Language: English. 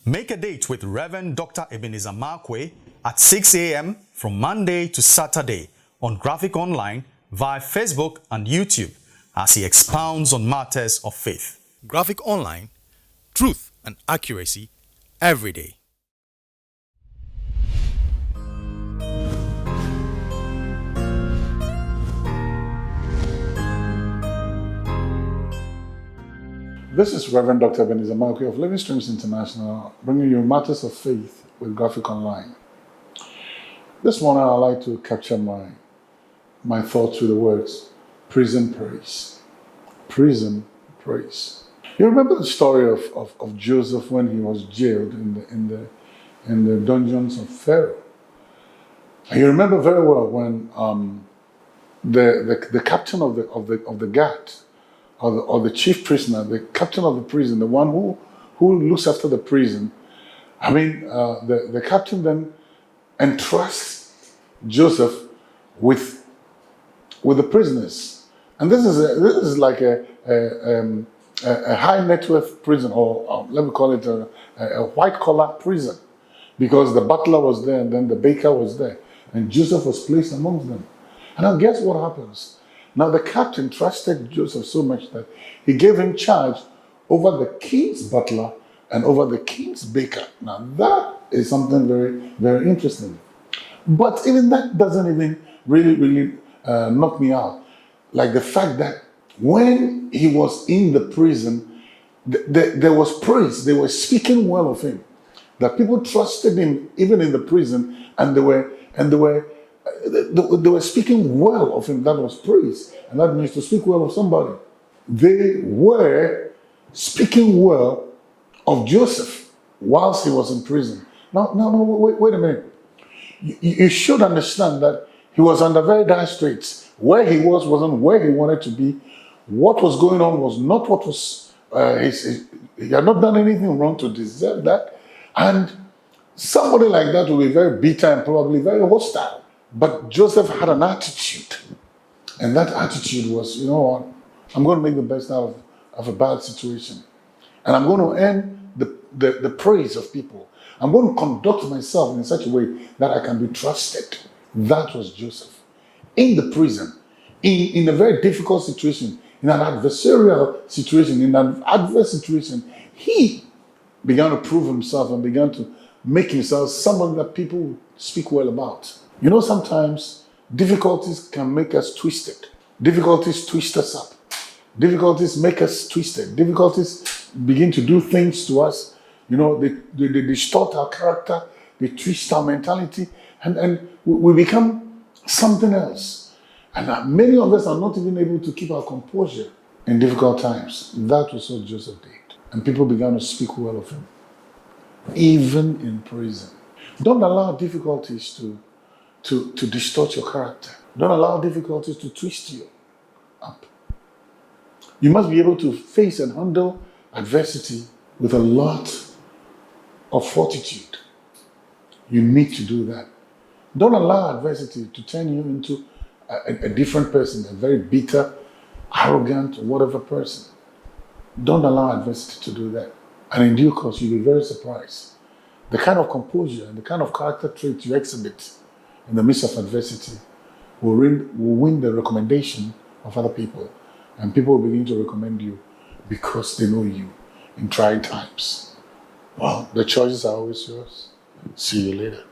Make a date with Reverend Dr. Ebenezer Markwei at 6 a.m. from Monday to Saturday on Graphic Online via Facebook and YouTube as he expounds on matters of faith. Graphic Online, truth and accuracy every day. This is Reverend Dr. Ebenezer Markwei of Living Streams International, bringing you matters of faith with Graphic Online. This morning, I'd like to capture my thoughts with the words prison praise. Prison praise. You remember the story of Joseph when he was jailed in the dungeons of Pharaoh. And you remember very well when the captain of the guard, or the chief prisoner, the captain of the prison, the one who looks after the prison. The captain then entrusts Joseph with the prisoners, and this is like a high net worth prison, or let me call it a white collar prison, because the butler was there and then the baker was there, and Joseph was placed amongst them. And now guess what happens? Now the captain trusted Joseph so much that he gave him charge over the king's butler and over the king's baker. Now that is something very, very interesting. But even that doesn't even really knock me out. Like the fact that when he was in the prison, there was praise. They were speaking well of him. That people trusted him even in the prison, and they were speaking well of him. That was praise. And that means to speak well of somebody. They were speaking well of Joseph whilst he was in prison. Now, wait a minute. You should understand that he was under very dire straits. Where he wasn't where he wanted to be. What was going on was not what was... he had not done anything wrong to deserve that. And somebody like that will be very bitter and probably very hostile. But Joseph had an attitude, and that attitude was, you know what, I'm going to make the best out of a bad situation, and I'm going to earn the praise of people. I'm going to conduct myself in such a way that I can be trusted. That was Joseph. In the prison, in a very difficult situation, in an adversarial situation, in an adverse situation, he began to prove himself and began to make himself someone that people speak well about. You know, sometimes difficulties can make us twisted. Difficulties twist us up. Difficulties make us twisted. Difficulties begin to do things to us. You know, they distort our character, they twist our mentality, and we become something else. And many of us are not even able to keep our composure in difficult times. That was what Joseph did. And people began to speak well of him, even in prison. Don't allow difficulties to distort your character. Don't allow difficulties to twist you up. You must be able to face and handle adversity with a lot of fortitude. You need to do that. Don't allow adversity to turn you into a different person, a very bitter, arrogant, whatever person. Don't allow adversity to do that. And in due course, you'll be very surprised. The kind of composure and the kind of character traits you exhibit in the midst of adversity will win the recommendation of other people. And people will begin to recommend you because they know you in trying times. Well, the choices are always yours. See you later.